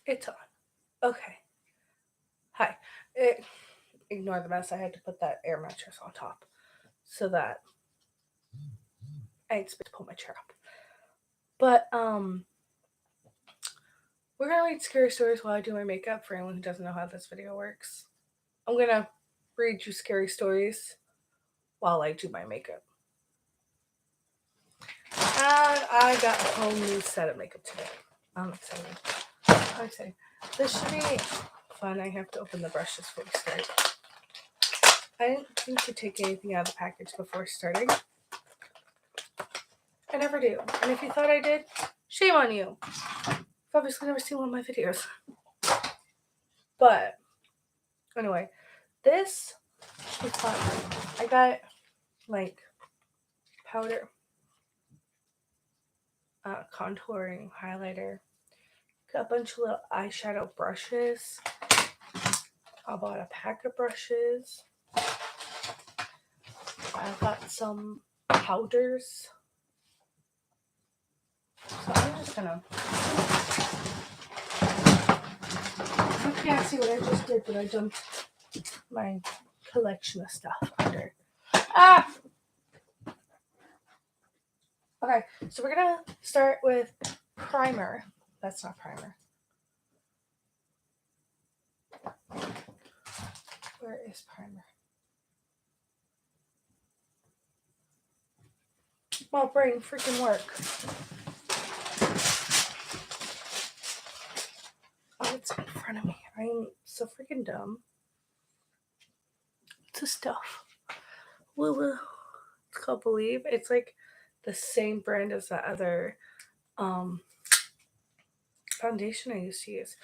It's on. Okay. Hi. Ignore the mess. I had to put that air mattress on top so that I had space to pull my chair up. But we're gonna read scary stories while I do my makeup. For anyone who doesn't know how this video works, I'm gonna read you scary stories while I do my makeup. And I got a whole new set of makeup today. I'm excited. I'm excited. This should be fun. I have to open the brushes before we start. I didn't think to take anything out of the package before starting. I never do. And if you thought I did, shame on you. You've obviously never seen one of my videos. But anyway, this is fun. I got like powder, contouring, highlighter, got a bunch of little eyeshadow brushes. I bought a pack of brushes. I got some powders. So I'm just gonna. You can't see what I just did, but I dumped my collection of stuff under. Ah! Okay, so we're gonna start with primer. That's not primer. Where is primer? Well, brain, freaking work. Oh, it's in front of me. I'm so freaking dumb. It's a stuff. Woo. It's called Believe. It's like the same brand as that other foundation I used to use.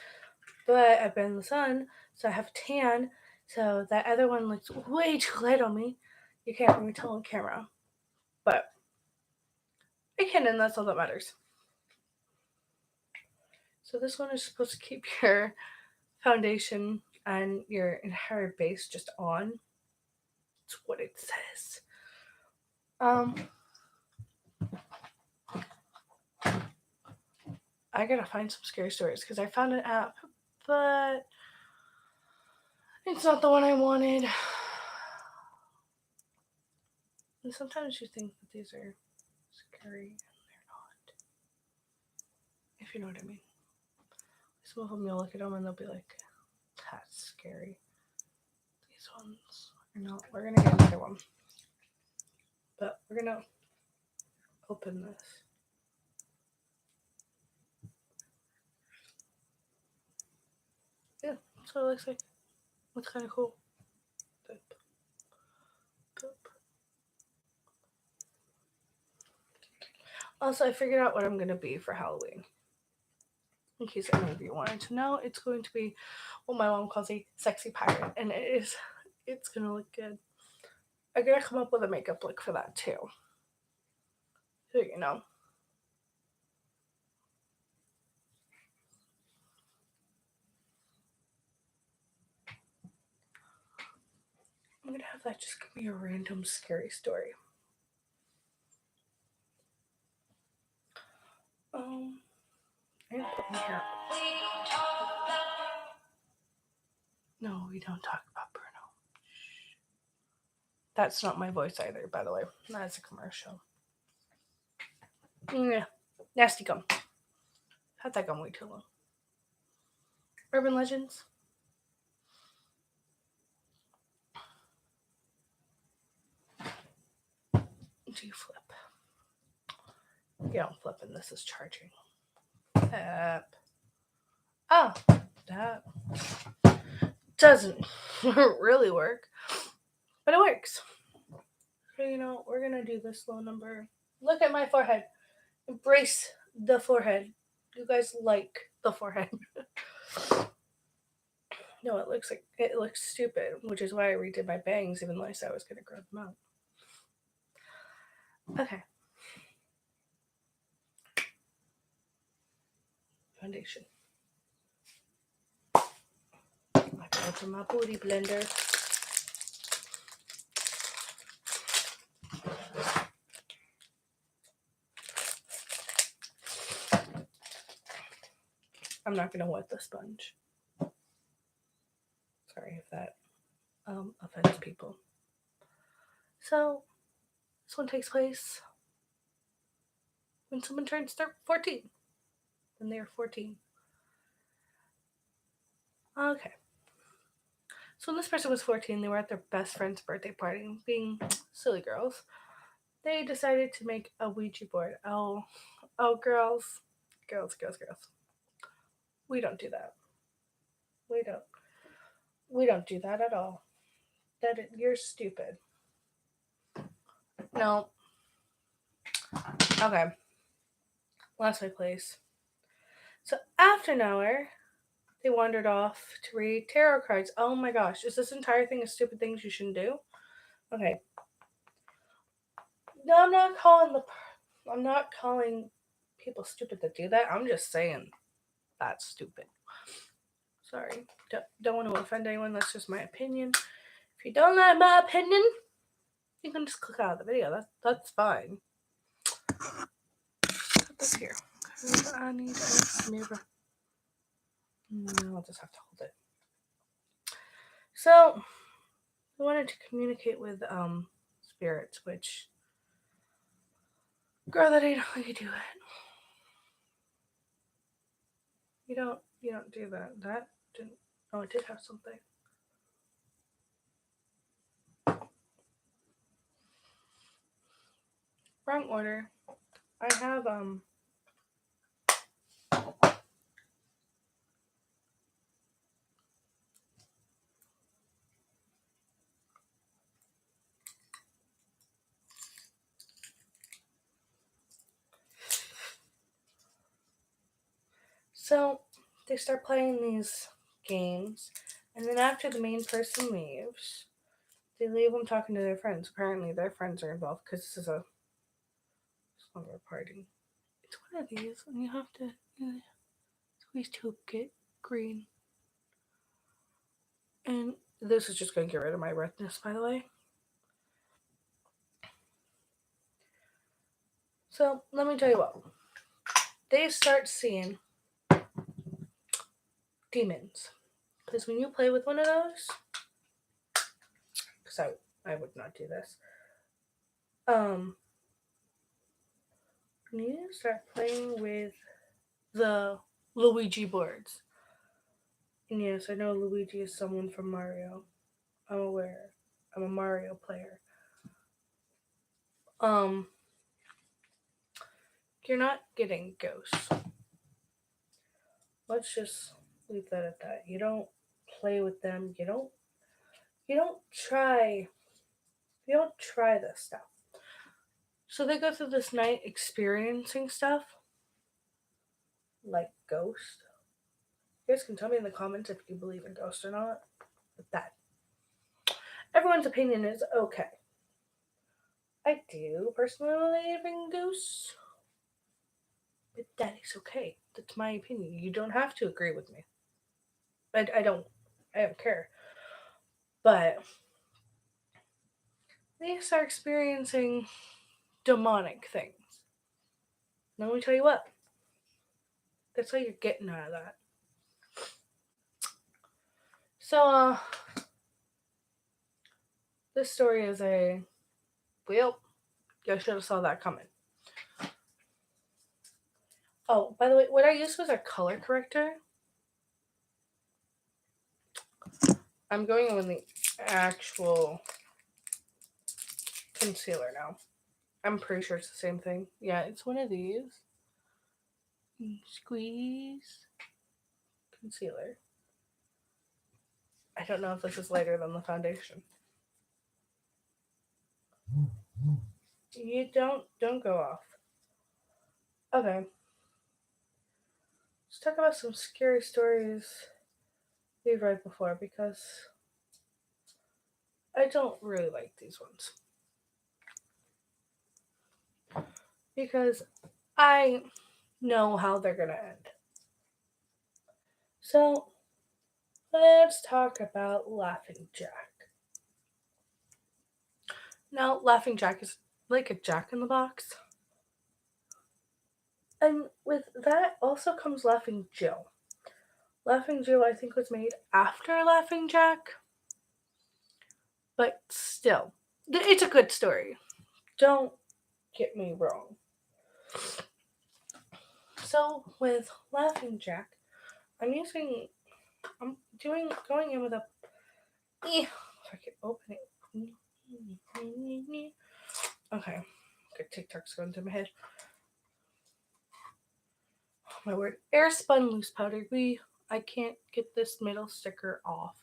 But I've been in the sun, so I have tan. So that other one looks way too light on me. You can't really tell on camera. But I can, and that's all that matters. So this one is supposed to keep your foundation and your entire base just on. That's what it says. I gotta find some scary stories because I found an app, but it's not the one I wanted. And sometimes you think that these are scary and they're not. If you know what I mean. Some of them you'll look at them and they'll be like, that's scary. These ones are not. We're gonna get another one. But we're gonna open this. Yeah, that's what it looks like. Looks kind of cool. Boop. Boop. Also, I figured out what I'm gonna be for Halloween. In case any of you wanted to know, it's going to be what my mom calls a sexy pirate, and it's gonna look good. I gotta come up with a makeup look for that too. So you know. I'm gonna have that just give me a random scary story. I didn't put my hair. No, we don't talk about Bruno. That's not my voice either, by the way. That's a commercial. Yeah, nasty gum. Had that gum way too long. Urban Legends. Do you flip? You don't flip, and this is charging. Oh, that doesn't really work, but it works. So, you know, we're gonna do this low number. Look at my forehead. Embrace the forehead. You guys like the forehead. No, it looks stupid, which is why I redid my bangs, even though I said I was gonna grow them out. Okay. Foundation. I go to my booty blender. I'm not going to wet the sponge. Sorry if that offends people. So, this one takes place when someone turns 14. When they are 14. Okay. So when this person was 14, they were at their best friend's birthday party, and being silly girls, they decided to make a Ouija board. Oh, girls. We don't do that. We don't. We don't do that at all. You're stupid. No. Okay. Lost my place. So after an hour, they wandered off to read tarot cards. Oh my gosh, is this entire thing of stupid things you shouldn't do? Okay. No, I'm not calling people stupid that do that. I'm just saying that's stupid. Sorry. Don't want to offend anyone. That's just my opinion. If you don't like my opinion, you can just click out of the video. That's fine. Put this here. I need a mirror. No, I'll just have to hold it. So, I wanted to communicate with spirits, which, girl, that ain't how you do it. You don't do that. That didn't. Oh, it did have something. Wrong order. I have So they start playing these games, and then after the main person leaves, they leave them talking to their friends. Apparently, their friends are involved because this is a slumber party. It's one of these, and you have to squeeze to get green. And this is just going to get rid of my redness, by the way. So let me tell you what. They start seeing demons. Because when you play with one of those, because I would not do this. You need to start playing with the Luigi boards. And yes, I know Luigi is someone from Mario. I'm aware. I'm a Mario player. You're not getting ghosts. Let's just leave that at that. You don't play with them. You don't try this stuff. So they go through this night experiencing stuff like ghosts. You guys can tell me in the comments if you believe in ghosts or not. But that. Everyone's opinion is okay. I do personally believe in ghosts. But that is okay. That's my opinion. You don't have to agree with me. I don't care. But they start experiencing demonic things. Now let me tell you what. That's how you're getting out of that. So, this story is you should have saw that coming. Oh, by the way, what I used was a color corrector. I'm going with the actual concealer now. I'm pretty sure it's the same thing. Yeah, it's one of these. Squeeze. Concealer. I don't know if this is lighter than the foundation. You don't go off. Okay. Let's talk about some scary stories we've read before because I don't really like these ones. Because I know how they're gonna end. So let's talk about Laughing Jack. Now, Laughing Jack is like a Jack in the Box. And with that also comes Laughing Jill. Laughing Joe, I think, was made after Laughing Jack, but still, it's a good story. Don't get me wrong. So with Laughing Jack, I'm going in with a, if I can open it. Okay, good TikTok's going through my head. Oh my word, Airspun loose powder. I can't get this middle sticker off.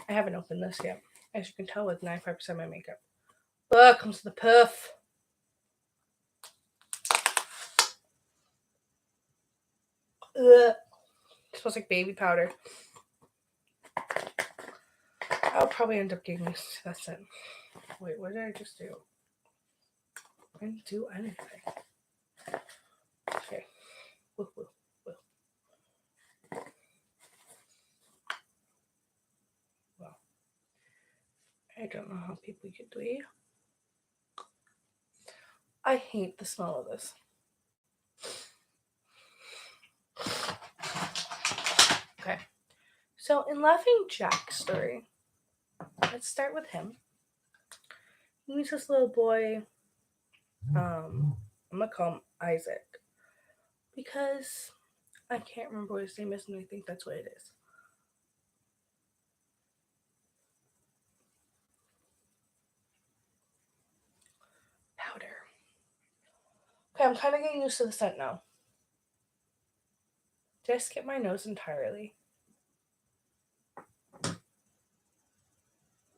I haven't opened this yet, as you can tell with 95% of my makeup. Ugh, comes the puff. Ugh. It smells like baby powder. I'll probably end up getting this. That's it. Wait, what did I just do? I didn't do anything. Okay. Woo, woo, woo. Well, I don't know how people get to eat. I hate the smell of this. Okay. So in Laughing Jack's story, let's start with him. He meets this little boy. I'm gonna call him Isaac because I can't remember what his name is, and I think that's what it is. Powder. Okay, I'm kind of getting used to the scent now. Did I skip my nose entirely?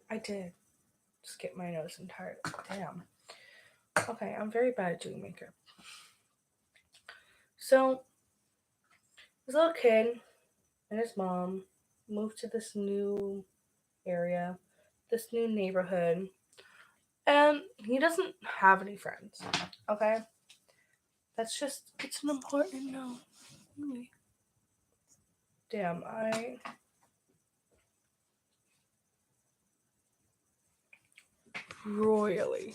I did skip my nose entirely. Damn. Okay, I'm very bad at doing makeup. So, this little kid and his mom moved to this new area, this new neighborhood, and he doesn't have any friends. Okay? It's an important note. Damn, I royally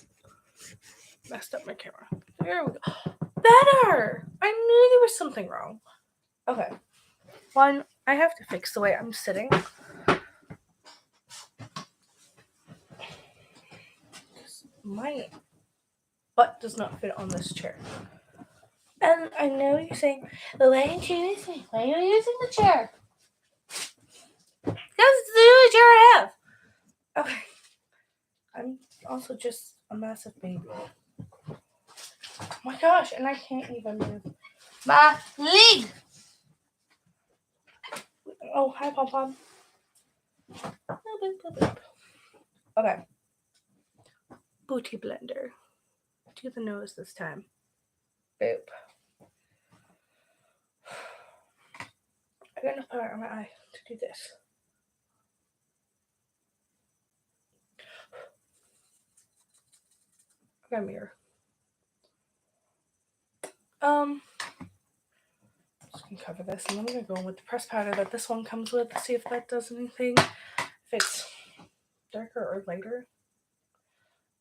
messed up my camera. There we go. Better! I knew there was something wrong. Okay. One, I have to fix the way I'm sitting. My butt does not fit on this chair. And I know you're saying, but why aren't you using? Why are you using the chair? Because it's the only chair I have. Okay. I'm also just a massive baby. Oh my gosh, and I can't even move my leg. Oh, hi, Pom Pom. Okay. Booty blender. Do the nose this time. Boop. I'm gonna put it on my eye to do this. I got a mirror. Just gonna cover this, and I'm gonna go in with the pressed powder that this one comes with. See if that does anything. If it's darker or lighter,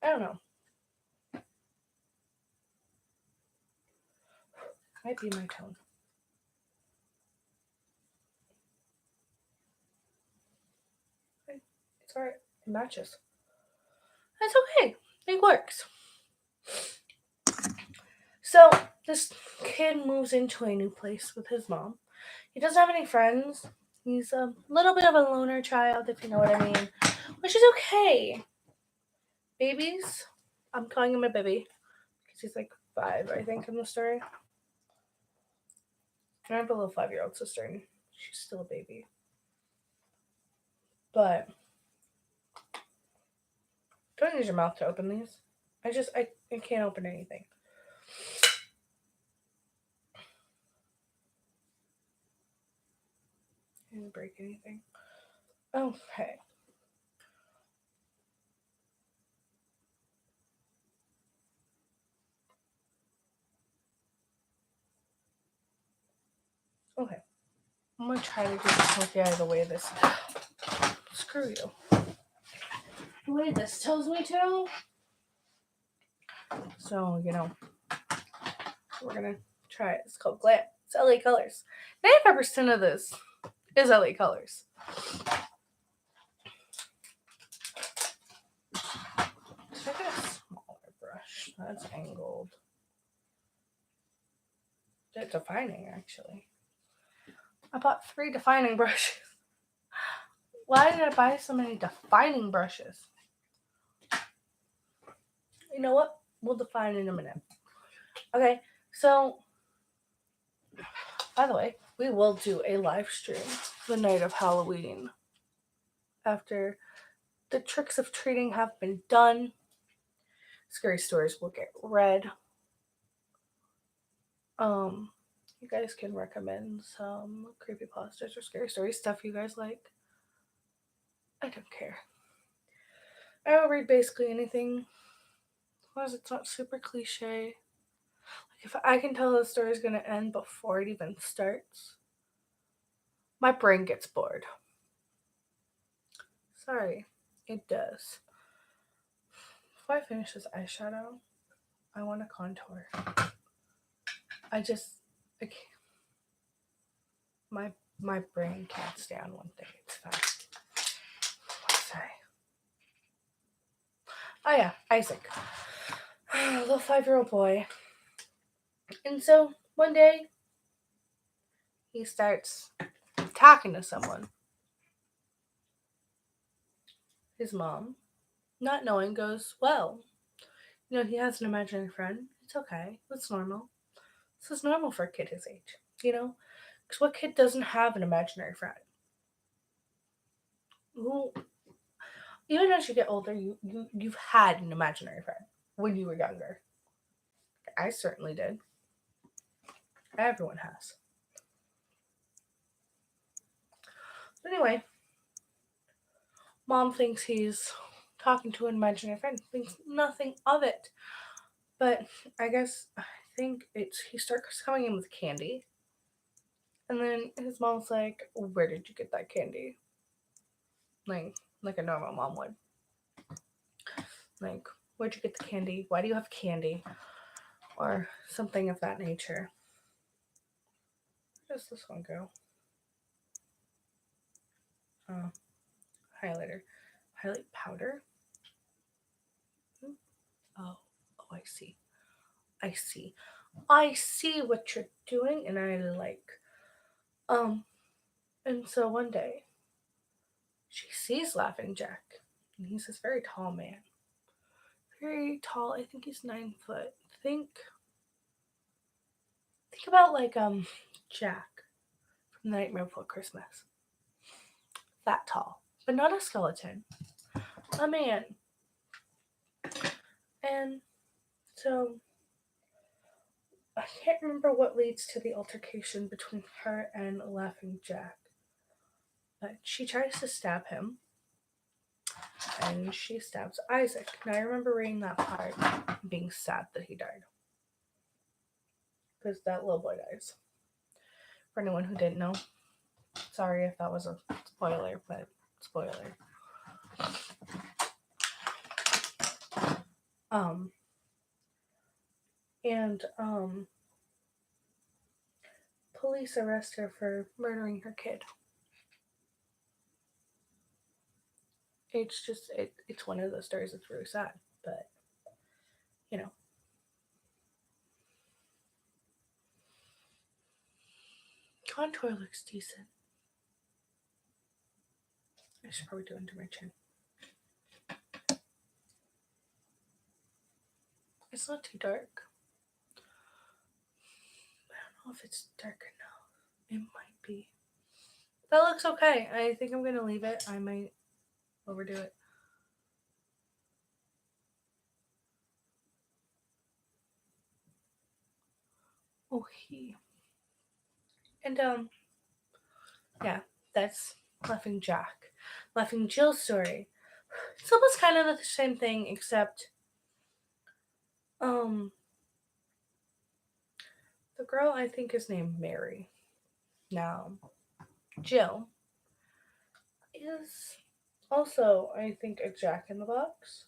I don't know. Might be my tone. Okay. It's alright. It matches. That's okay. It works. So this kid moves into a new place with his mom. He doesn't have any friends. He's a little bit of a loner child, if you know what I mean, which is okay. Babies, I'm calling him a baby because he's like 5, I think, in the story. And I have a little 5-year-old sister, and she's still a baby. But don't use your mouth to open these. I can't open anything. I didn't break anything. Okay. Okay. I'm gonna try to just get out of the way of this. Screw you. The way this tells me to. So, we're gonna try it. It's called Glam. It's LA Colors. 95% of this is LA Colors. Should I get a smaller brush? That's angled. It's defining, actually. I bought 3 defining brushes. Why did I buy so many defining brushes? You know what? We'll define in a minute. Okay, so, by the way, we will do a live stream the night of Halloween. After the tricks of treating have been done, scary stories will get read. You guys can recommend some creepypastas or scary story stuff you guys like. I don't care. I will read basically anything, as long as it's not super cliche. Like if I can tell the story's gonna end before it even starts, my brain gets bored. Sorry, it does. Before I finish this eyeshadow, I want to contour. I can't. My brain can't stay on one thing. It's fine. What was I? Oh yeah, Isaac. Little 5-year-old boy. And so one day he starts talking to someone. His mom, not knowing, goes, well, he has an imaginary friend. It's okay. It's normal. This is normal for a kid his age, Because what kid doesn't have an imaginary friend? Who, even as you get older, you've had an imaginary friend when you were younger. I certainly did. Everyone has. But anyway, mom thinks he's talking to an imaginary friend, thinks nothing of it. But I think he starts coming in with candy. And then his mom's like, where did you get that candy? Like a normal mom would. Like, where'd you get the candy? Why do you have candy? Or something of that nature. Where does this one go? Oh, highlighter. Highlight powder? Oh, I see. I see what you're doing, and I like. And so one day, she sees Laughing Jack, and he's this very tall man. Very tall. I think he's 9 foot. Think about like Jack from The Nightmare Before Christmas. That tall, but not a skeleton. A man. And so I can't remember what leads to the altercation between her and Laughing Jack. But she tries to stab him. And she stabs Isaac. Now I remember reading that part and being sad that he died. Because that little boy dies. For anyone who didn't know. Sorry if that was a spoiler, but spoiler. Police arrest her for murdering her kid. It's one of those stories that's really sad, but contour looks decent. I should probably do it under my chin. It's not too dark. I don't know if it's dark enough. It might be. That looks okay. I think I'm gonna leave it. I might overdo it. Okay. And yeah, that's Laughing Jack. Laughing Jill's story. It's almost kind of the same thing, except the girl I think is named Mary. Now, Jill is also, I think, a Jack in the Box.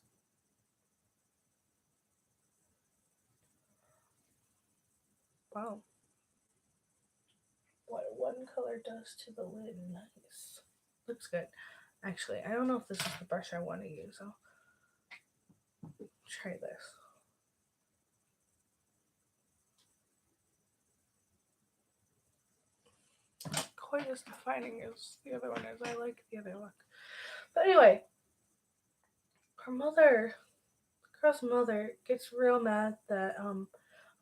Wow. one color does to the lid. Nice. Looks good. Actually, I don't know if this is the brush I want to use. I'll try this. Quite as defining as the other one is. I like the other look. But anyway, the girl's mother gets real mad that I'm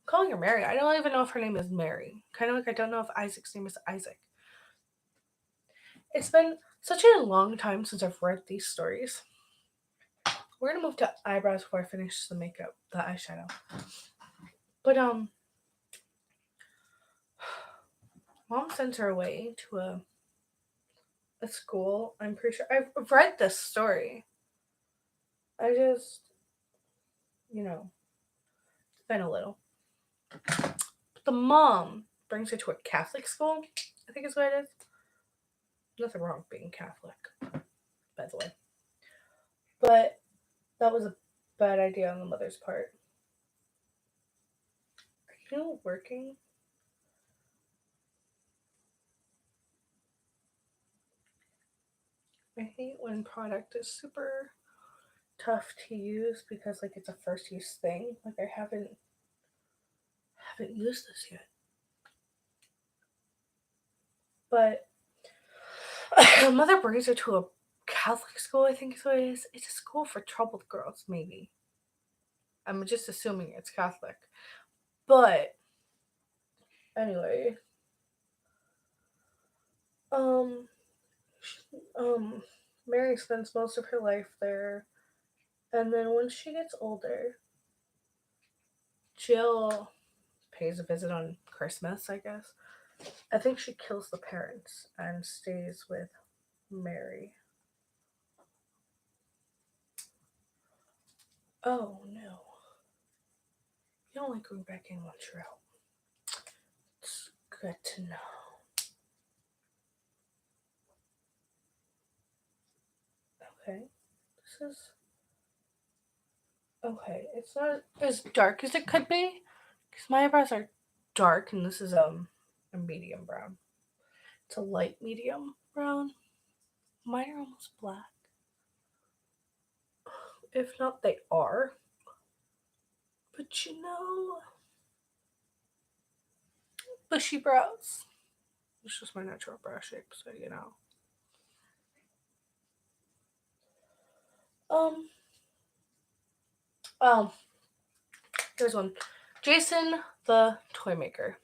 calling her Mary. I don't even know if her name is Mary. Kind of like I don't know if Isaac's name is Isaac. It's been such a long time since I've read these stories. We're gonna move to eyebrows before I finish the makeup, the eyeshadow. But Mom sends her away to a school. I'm pretty sure I've read this story. I just, it's been a little. But the mom brings her to a Catholic school. I think is what it is. Nothing wrong with being Catholic, by the way. But that was a bad idea on the mother's part. Are you working? I hate when product is super tough to use because like it's a first use thing. Like I haven't used this yet. But mother brings her to a Catholic school, I think is what it is. It's a school for troubled girls, maybe. I'm just assuming it's Catholic. But anyway, um, Mary spends most of her life there, and then when she gets older, Jill pays a visit on Christmas, I guess. I think she kills the parents and stays with Mary. Oh no. You don't like going back in once you're out. It's good to know. Okay. This is okay. It's not as dark as it could be. Because my eyebrows are dark and this is a medium brown. It's a light medium brown. Mine are almost black. If not, they are. But bushy brows. It's just my natural brow shape, so Oh, there's one. Jason the Toy Maker.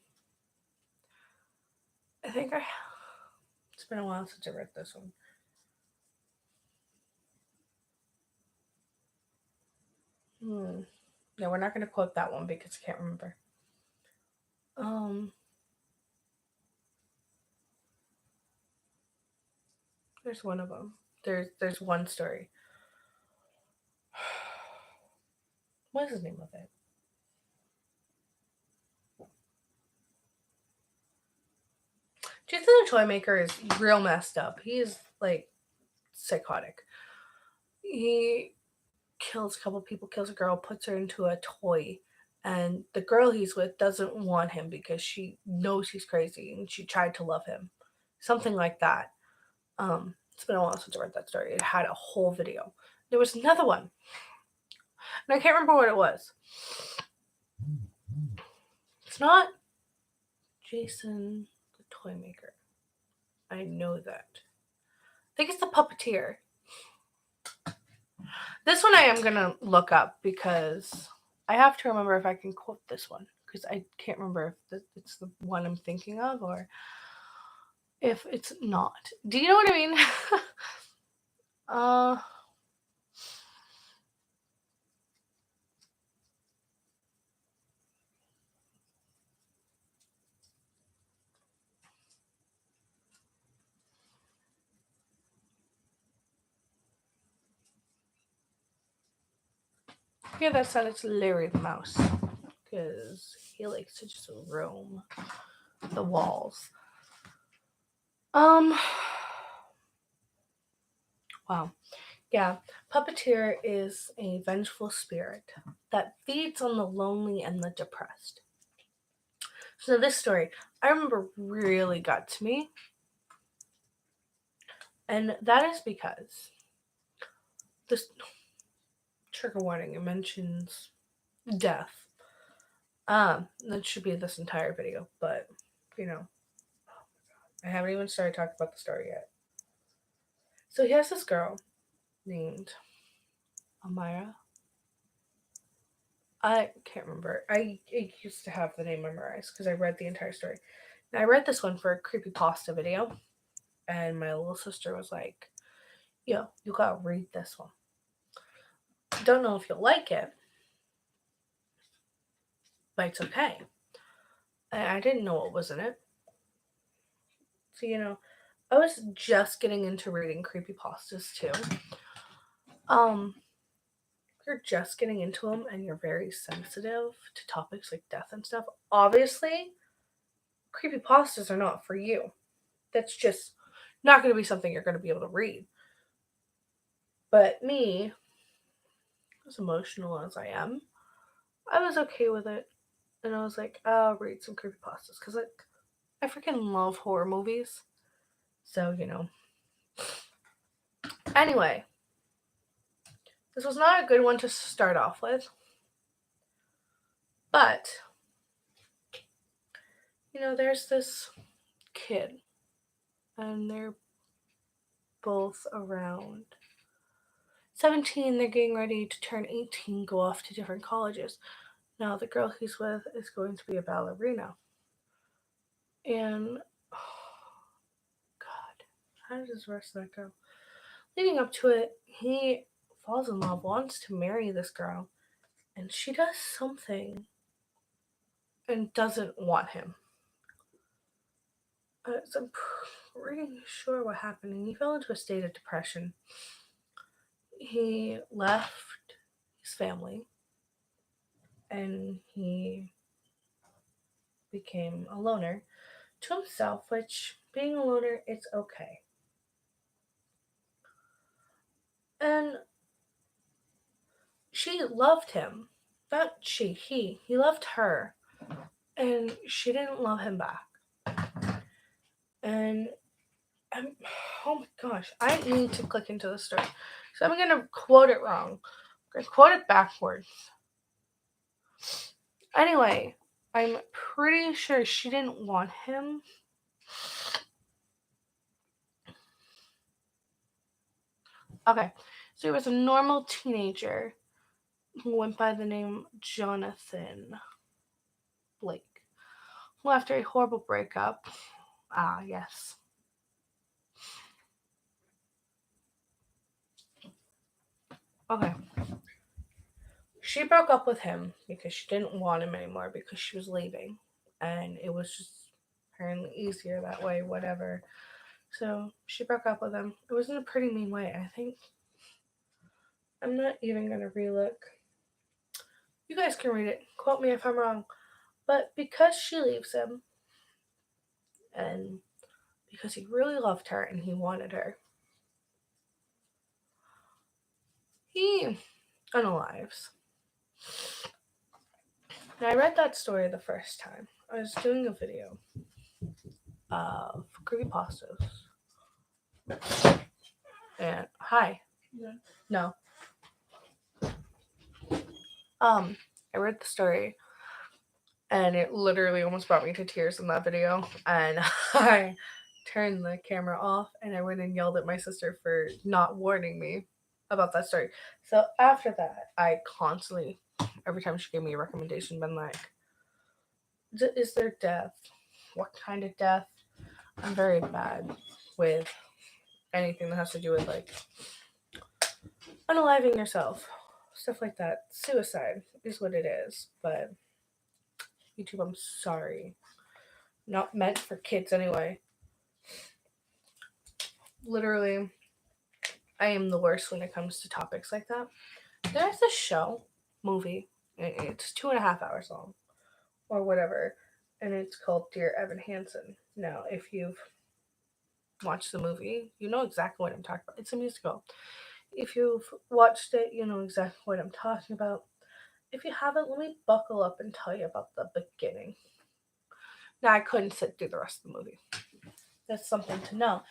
I think it's been a while since I read this one. No, we're not going to quote that one because I can't remember. There's one of them. There's one story. What is the name of it? Jason the Toy Maker is real messed up. He is like psychotic. He kills a couple people, kills a girl, puts her into a toy, and the girl he's with doesn't want him because she knows he's crazy and she tried to love him. Something like that. It's been a while since I read that story. It had a whole video. There was another one. And I can't remember what it was. It's not Jason the Toy Maker. I know that. I think it's the Puppeteer. This one I am going to look up because I have to remember if I can quote this one. Because I can't remember if it's the one I'm thinking of or if it's not. Do you know what I mean? Yeah, that sound. It's Larry the Mouse. Because he likes to just roam the walls. Wow. Yeah. Puppeteer is a vengeful spirit that feeds on the lonely and the depressed. So this story, I remember, really got to me. And that is because this trigger warning, it mentions death. That should be this entire video, but you know, I haven't even started talking about the story yet. So he has this girl named Amira. I can't remember. I used to have the name memorized because I read the entire story. Now, I read this one for a creepypasta video, and my little sister was like, "Yo, you gotta read this one. Don't know if you'll like it, but it's okay." And I didn't know what was in it. So, I was just getting into reading creepypastas too. If you're just getting into them and you're very sensitive to topics like death and stuff, obviously, creepypastas are not for you. That's just not going to be something you're going to be able to read. But me, as emotional as I am, I was okay with it. And I was like, I'll read some creepypastas. Because, like, I freaking love horror movies. So, Anyway, this was not a good one to start off with. But, there's this kid. And they're both around 17. They're getting ready to turn 18, go off to different colleges. Now, the girl he's with is going to be a ballerina. And, oh, God, how does the rest of that go? Leading up to it, he falls in love, wants to marry this girl, and she does something and doesn't want him. So I'm pretty sure what happened. And he fell into a state of depression. He left his family and he became a loner to himself, which, being a loner, it's okay. And she loved him. Not she, he loved her. And she didn't love him back. And oh my gosh, I need to click into the story. So I'm going to quote it wrong. I'm going to quote it backwards. Anyway, I'm pretty sure she didn't want him. Okay, so he was a normal teenager who went by the name Jonathan Blake, who, after a horrible breakup, yes. Okay. She broke up with him because she didn't want him anymore because she was leaving. And it was just apparently easier that way, whatever. So she broke up with him. It was in a pretty mean way, I think. I'm not even going to relook. You guys can read it. Quote me if I'm wrong. But because she leaves him, and because he really loved her and he wanted her, he unalives. Now, I read that story the first time. I was doing a video of creepypastas. And hi. Yeah. No. I read the story and it literally almost brought me to tears in that video. And I turned the camera off and I went and yelled at my sister for not warning me about that story. So after that, I constantly, every time she gave me a recommendation, been like, is there death? What kind of death? I'm very bad with anything that has to do with like unaliving yourself, stuff like that. Suicide is what it is. But YouTube, I'm sorry. Not meant for kids anyway. Literally, I am the worst when it comes to topics like that. There's a movie, it's 2.5 hours long, or whatever, and it's called Dear Evan Hansen. Now, if you've watched the movie, you know exactly what I'm talking about. It's a musical. If you've watched it, you know exactly what I'm talking about. If you haven't, let me buckle up and tell you about the beginning. Now, I couldn't sit through the rest of the movie. That's something to know.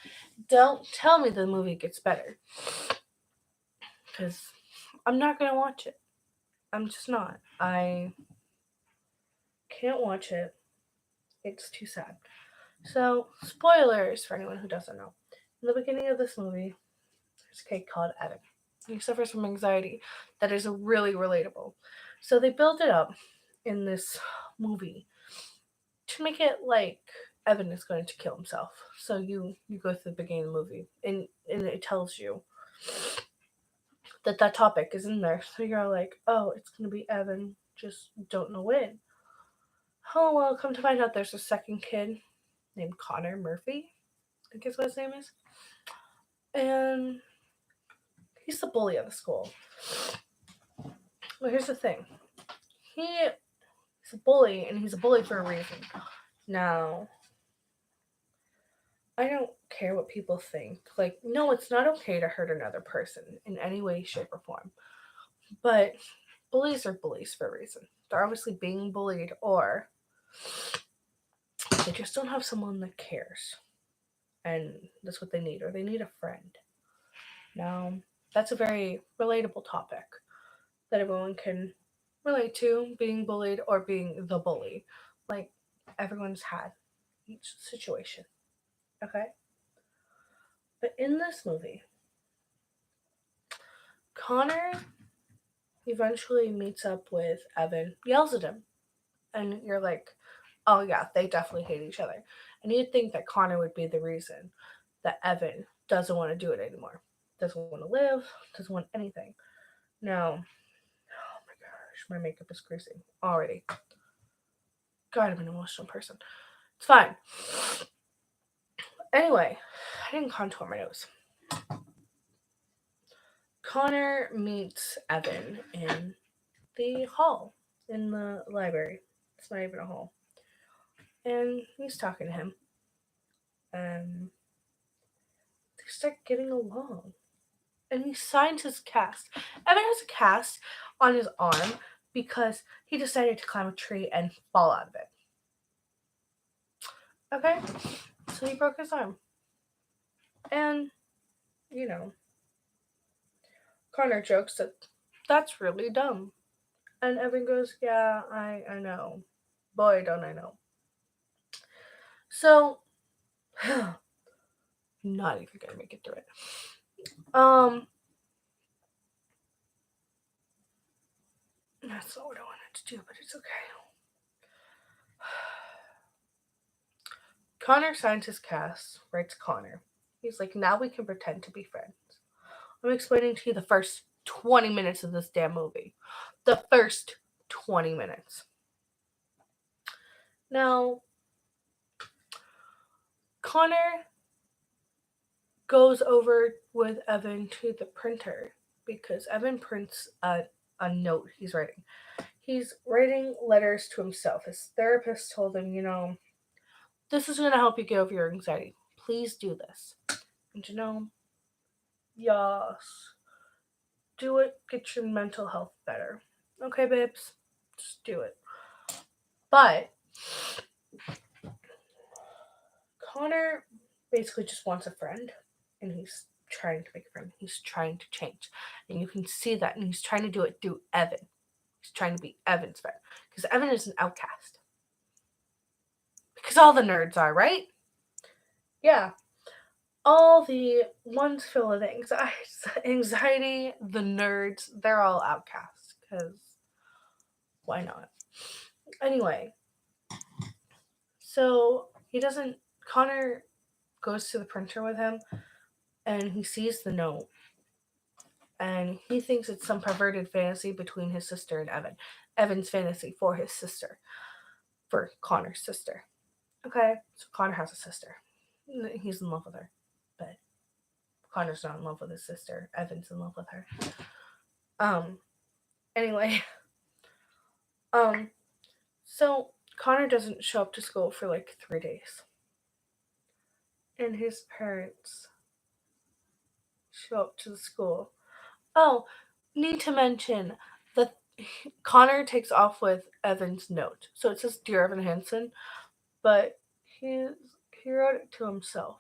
Don't tell me the movie gets better. Because I'm not going to watch it. I'm just not. I can't watch it. It's too sad. So, spoilers for anyone who doesn't know. In the beginning of this movie, there's a kid called Evan. He suffers from anxiety that is really relatable. So they build it up in this movie to make it like Evan is going to kill himself. So you go through the beginning of the movie and it tells you that topic is in there. So you're like, oh, it's gonna be Evan. Just don't know when. Oh well, come to find out, there's a second kid named Connor Murphy. I guess what his name is, and he's the bully of the school. Well, here's the thing. He's a bully, and he's a bully for a reason. Now, I don't care what people think. Like, no, it's not okay to hurt another person in any way, shape, or form. But bullies are bullies for a reason. They're obviously being bullied, or they just don't have someone that cares. And that's what they need, or they need a friend. Now, that's a very relatable topic that everyone can relate to, being bullied or being the bully. Like, everyone's had each situation. Okay? But in this movie, Connor eventually meets up with Evan, yells at him, and you're like, oh yeah, they definitely hate each other. And you'd think that Connor would be the reason that Evan doesn't want to do it anymore. Doesn't want to live, doesn't want anything. Now, oh my gosh, my makeup is greasy already. God, I'm an emotional person. It's fine. Anyway, I didn't contour my nose. Connor meets Evan in the hall in the library. It's not even a hall. And he's talking to him. And they start getting along. And he signs his cast. Evan has a cast on his arm because he decided to climb a tree and fall out of it. Okay? So he broke his arm. And, you know, Connor jokes that that's really dumb. And Evan goes, yeah, I know. Boy, don't I know. So, not even gonna make it through it. That's not what I wanted to do, but it's okay. Connor signs his cast, writes Connor. He's like, now we can pretend to be friends. I'm explaining to you the first 20 minutes of this damn movie. The first 20 minutes. Now, Connor goes over with Evan to the printer because Evan prints a note he's writing. He's writing letters to himself. His therapist told him, this is going to help you get over your anxiety. Please do this. And yes, do it. Get your mental health better. Okay, babes? Just do it. But Connor basically just wants a friend, and he's trying to make a friend. He's trying to change. And you can see that, and he's trying to do it through Evan. He's trying to be Evan's friend. Because Evan is an outcast. Because all the nerds are, right? Yeah. All the ones filled with anxiety, the nerds, they're all outcasts. Because why not? Anyway, so Connor goes to the printer with him and he sees the note and he thinks it's some perverted fantasy between his sister and Evan. Evan's fantasy for his sister, for Connor's sister. Okay, so Connor has a sister. He's in love with her, but Connor's not in love with his sister. Evan's in love with her. Anyway, so Connor doesn't show up to school for like 3 days. And his parents show up to the school. Oh, need to mention that Connor takes off with Evan's note. So it says Dear Evan Hansen, but he wrote it to himself.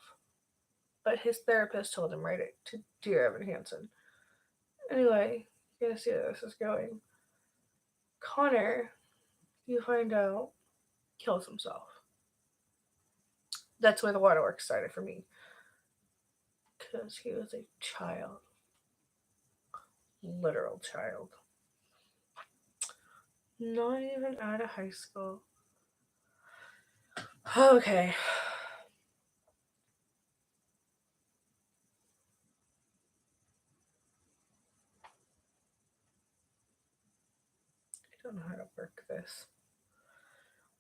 But his therapist told him write it to Dear Evan Hansen. Anyway, you gotta see where this is going. Connor, you find out, kills himself. That's where the waterworks started for me. Because he was a child. Literal child. Not even out of high school. Okay. I don't know how to work this.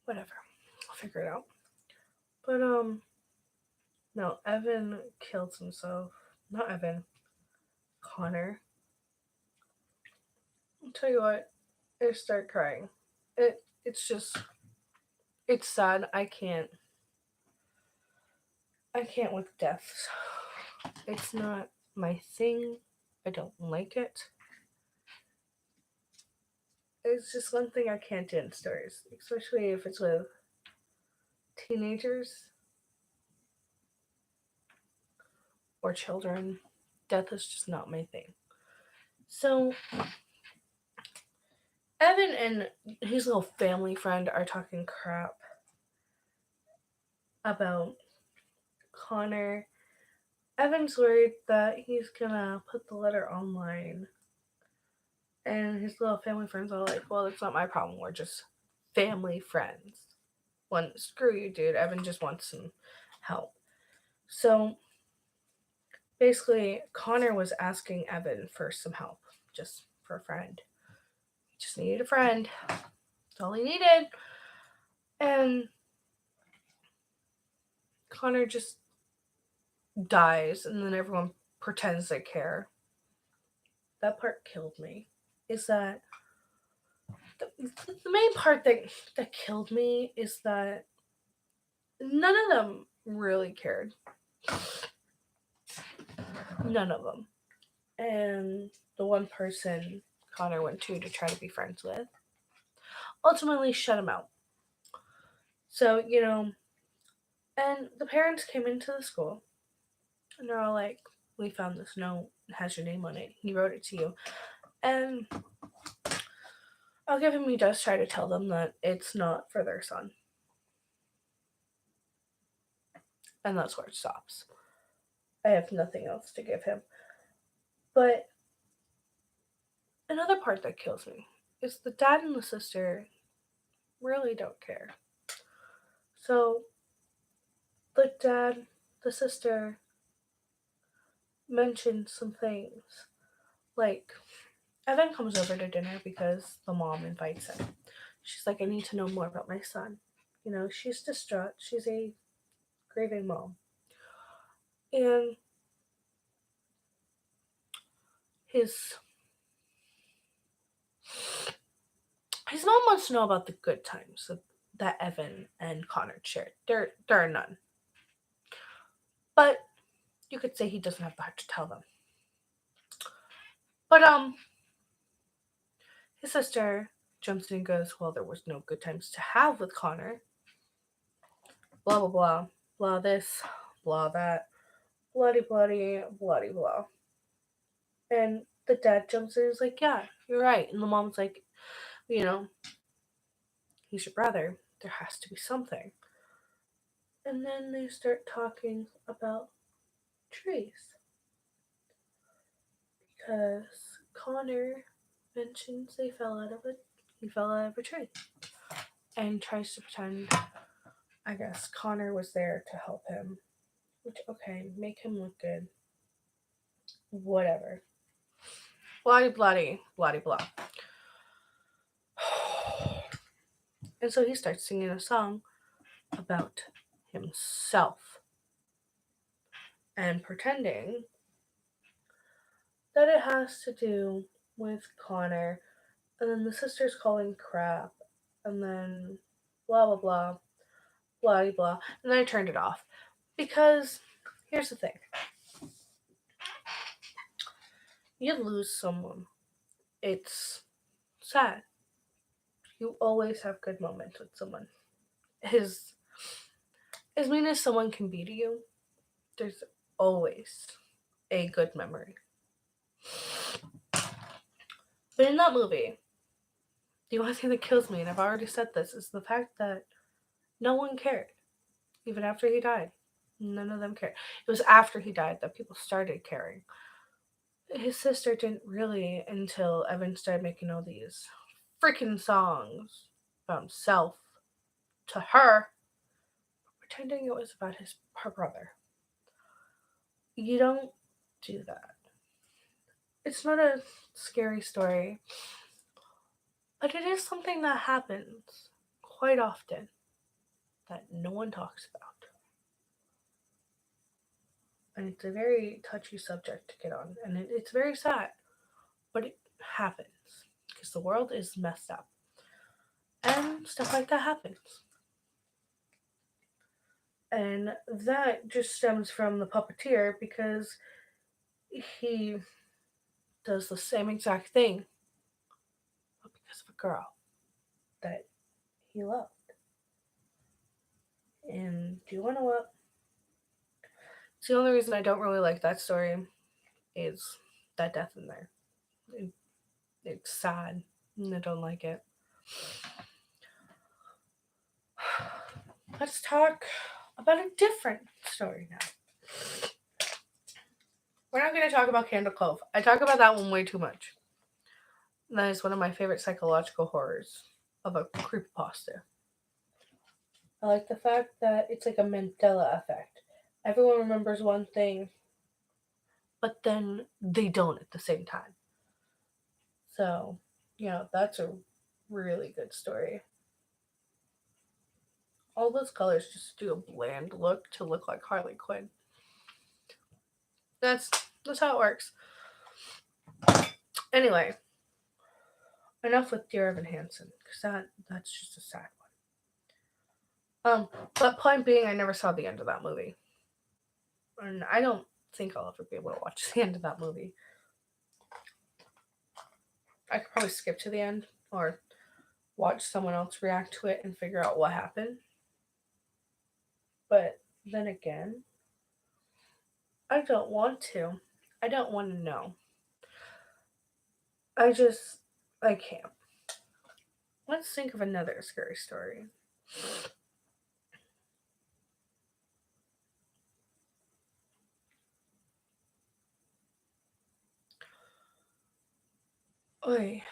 Whatever. I'll figure it out. But, no, Evan kills himself. Not Evan. Connor. I'll tell you what. I start crying. It's just, it's sad. I can't with deaths. It's not my thing. I don't like it. It's just one thing I can't do in stories, especially if it's with teenagers or children. Death is just not my thing. So, Evan and his little family friend are talking crap about Connor. Evan's worried that he's gonna put the letter online. And his little family friends are like, well, it's not my problem. We're just family friends. Well, screw you, dude. Evan just wants some help. So, basically, Connor was asking Evan for some help, just for a friend. He just needed a friend. That's all he needed. And Connor just dies, and then everyone pretends they care. That part killed me. Is that the main part that killed me is that none of them really cared. None of them. And the one person Connor went to try to be friends with ultimately shut him out. So, and the parents came into the school and they're all like, we found this note, it has your name on it. He wrote it to you. And I'll give him, he does try to tell them that it's not for their son. And that's where it stops. I have nothing else to give him. But another part that kills me is the dad and the sister really don't care. So the dad, the sister mentioned some things. Like, Evan comes over to dinner because the mom invites him. She's like, I need to know more about my son. She's distraught. She's a grieving mom. And his mom wants to know about the good times that Evan and Connor shared. There are none. But you could say he doesn't have the heart to tell them. But his sister jumps in and goes, well, there was no good times to have with Connor. Blah, blah, blah. Blah this, blah that. Bloody, bloody, bloody, blah. And the dad jumps in and is like, yeah, you're right. And the mom's like, he's your brother. There has to be something. And then they start talking about trees. Because Connor mentions he fell out of a tree. And tries to pretend, I guess, Connor was there to help him. Which, okay, make him look good. Whatever. Bloody, bloody, bloody, blah. And so he starts singing a song about himself and pretending that it has to do with Connor. And then the sister's calling crap. And then blah, blah, blah, blah, blah. And then I turned it off. Because here's the thing. You lose someone. It's sad. You always have good moments with someone. His as mean as someone can be to you, there's always a good memory. But in that movie, the only thing that kills me, and I've already said this, is the fact that no one cared, even after he died. None of them cared. It was after he died that people started caring. His sister didn't really until Evan started making all these freaking songs about himself to her, pretending it was about her brother. You don't do that. It's not a scary story, but it is something that happens quite often that no one talks about. And it's a very touchy subject to get on, and it's very sad, but it happens because the world is messed up, and stuff like that happens. And that just stems from the puppeteer because he does the same exact thing, but because of a girl that he loved. And do you want to know what? It's the only reason I don't really like that story is that death in there. It, it's sad, and I don't like it. Let's talk about a different story now. We're not going to talk about Candle Cove. I talk about that one way too much. That is one of my favorite psychological horrors of a creepypasta. I like the fact that it's like a Mandela effect. Everyone remembers one thing, but then they don't at the same time. So, that's a really good story. All those colors just do a bland look to look like Harley Quinn. That's how it works. Anyway, enough with Dear Evan Hansen, because that's just a sad one. But point being, I never saw the end of that movie, and I don't think I'll ever be able to watch the end of that movie. I could probably skip to the end or watch someone else react to it and figure out what happened. But then again, I don't want to. I don't want to know. I can't. Let's think of another scary story. Oi.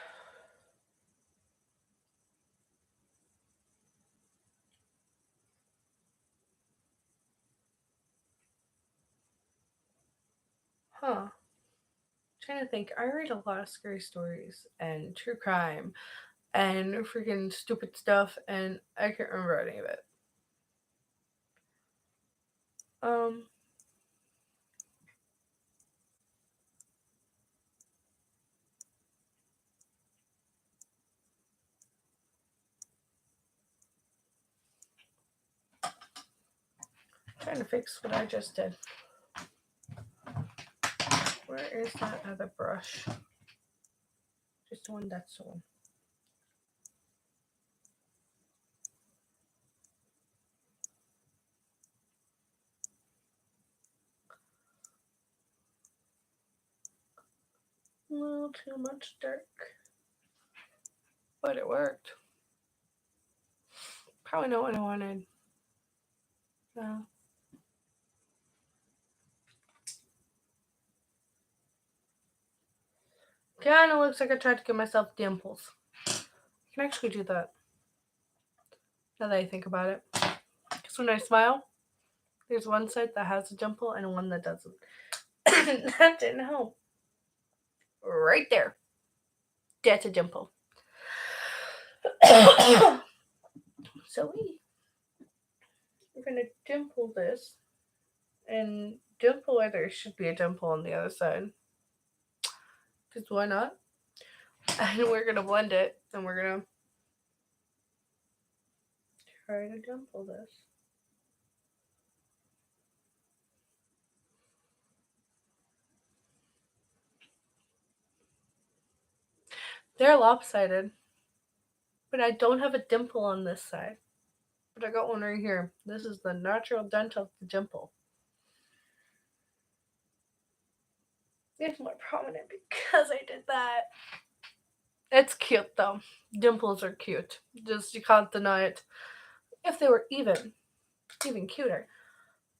Huh. Trying to think. I read a lot of scary stories and true crime and freaking stupid stuff, and I can't remember any of it. Um. Trying to fix what I just did. Where is that other brush? Just one, that's the one. A little too much dark. But it worked. Probably not what I wanted. No. Kinda looks like I tried to give myself dimples. I can actually do that. Now that I think about it. Because when I smile, there's one side that has a dimple and one that doesn't. That didn't help. Right there. That's a dimple. So we're going to dimple this. And dimple where there should be a dimple on the other side. Because why not? And we're going to blend it. And we're going to try to dimple this. They're lopsided. But I don't have a dimple on this side. But I got one right here. This is the Natural Dental Dimple. It's more prominent because I did that. It's cute though. Dimples are cute. Just you can't deny it. If they were even cuter.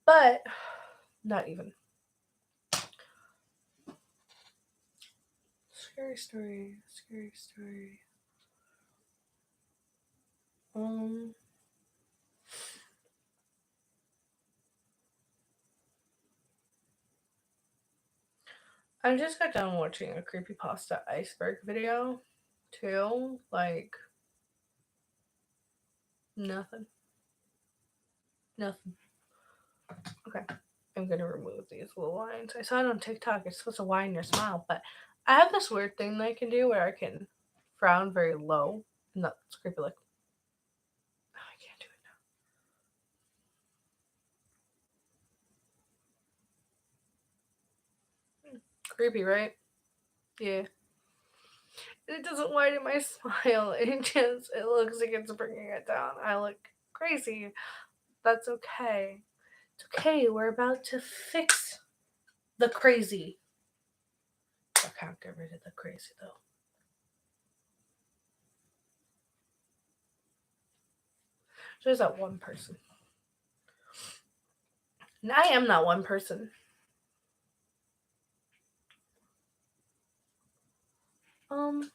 But not even. Scary story. Scary story. I just got done watching a creepypasta iceberg video too. Like nothing. Nothing. Okay. I'm gonna remove these little lines. I saw it on TikTok. It's supposed to widen your smile, but I have this weird thing that I can do where I can frown very low. And that's creepy. Like, oh, I can't do it now. Creepy, right? Yeah. It doesn't widen my smile. It looks like it's bringing it down. I look crazy. That's okay. It's okay. We're about to fix the crazy. I can't get rid of the crazy though. There's that one person. And I am that one person. I'm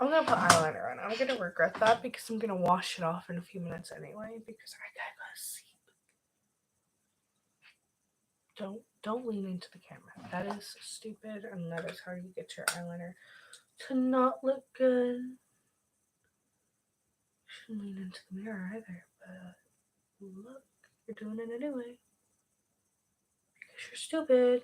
gonna put eyeliner on. I'm gonna regret that because I'm gonna wash it off in a few minutes anyway because I gotta go to sleep. Don't lean into the camera. That is stupid, and that is how you get your eyeliner to not look good. Shouldn't lean into the mirror either, but look, you're doing it anyway because you're stupid.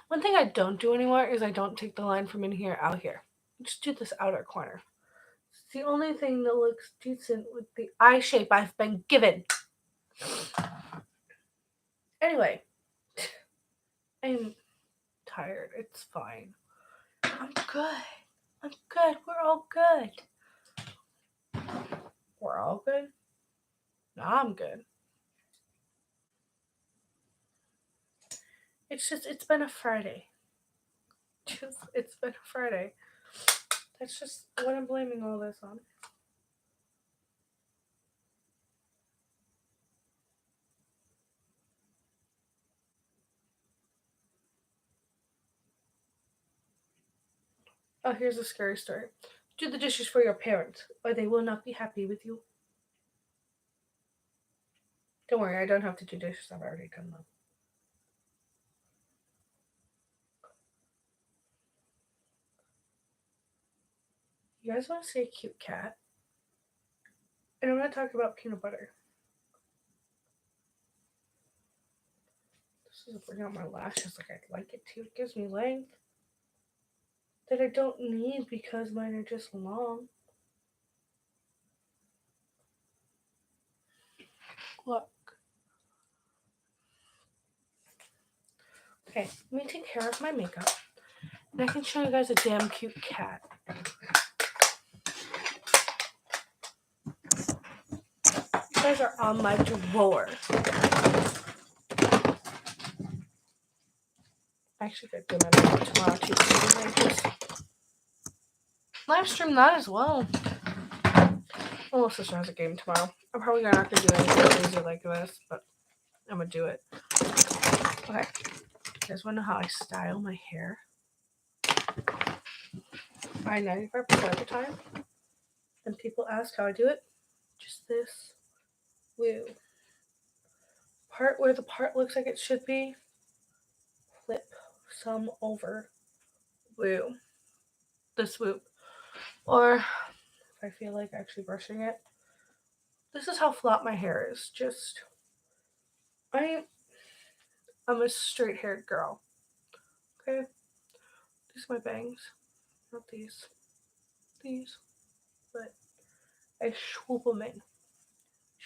One thing I don't do anymore is I don't take the line from in here out here. I just do this outer corner. It's the only thing that looks decent with the eye shape I've been given. Anyway, I'm tired. It's fine. I'm good. I'm good. We're all good. We're all good? No, I'm good. It's been a Friday. It's been a Friday. That's just what I'm blaming all this on. Oh, here's a scary story. Do the dishes for your parents, or they will not be happy with you. Don't worry, I don't have to do dishes. I've already done them. You guys want to see a cute cat? And I'm going to talk about peanut butter. This doesn't bring out my lashes like I'd like it to. It gives me length that I don't need because mine are just long. Look. Okay, let me take care of my makeup. And I can show you guys a damn cute cat. You guys are on my drawer. I actually got to do my makeup tomorrow too. So I just live stream that as well. My little sister has a game tomorrow. I'm probably not going to do anything crazy like this, but I'm going to do it. Okay. You guys want to know how I style my hair? 95% of the time, and people ask how I do it, just this. Woo. Part where the part looks like it should be, flip some over. Woo. The swoop. Or if I feel like actually brushing it, this is how flat my hair is. Just, I'm a straight haired girl. Okay? These are my bangs. Not these. These. But I swoop them in.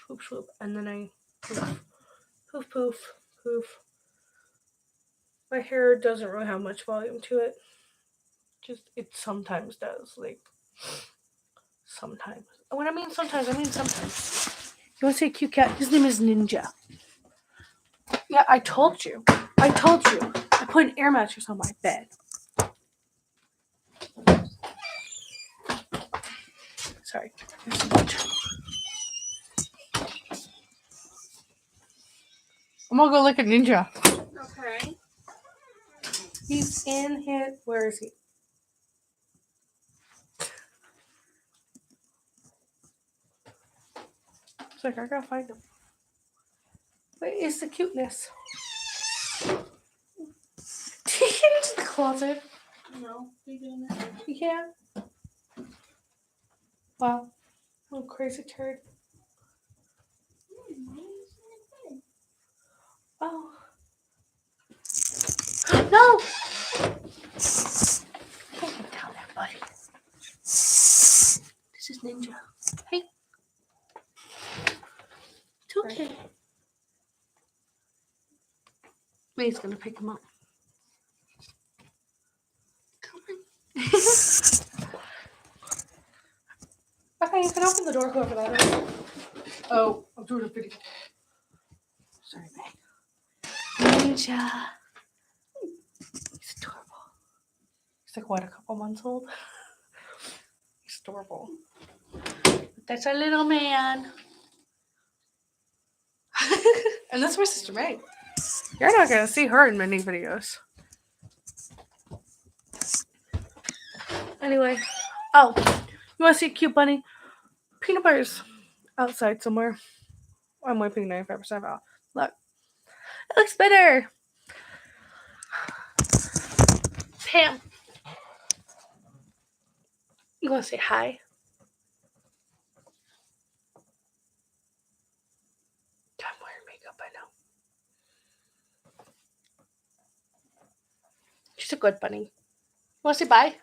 Swoop, swoop. And then I poof, poof, poof, waterproof. My hair doesn't really have much volume to it. Just it sometimes does, like sometimes. When I mean sometimes, I mean sometimes. You want to say cute cat? His name is Ninja. Yeah, I told you. I put an air mattress on my bed. Sorry. There's a bunch. I'm gonna go look at Ninja. Okay. He's in his. Where is he? It's like I gotta find him. Where is the cuteness? Did he get into the closet? No, you doing it. He can't. Wow. Oh, crazy turd. Oh. No! Can't get down there, buddy. This is Ninja. Hey. It's okay. May's gonna pick him up. Come on. Okay, you can open the door, whoever that is. Oh, I'm doing a video. Sorry, May. Ninja. He's adorable. He's like, what, a couple months old? He's adorable. That's our little man. And that's my sister May. You're not going to see her in many videos. Anyway. Oh, you want to see a cute bunny? Peanut butter's outside somewhere. I'm wiping 95% off. Look. It looks better. Pam. You want to say hi? I'm wearing makeup, I know. She's a good bunny. Want to say bye?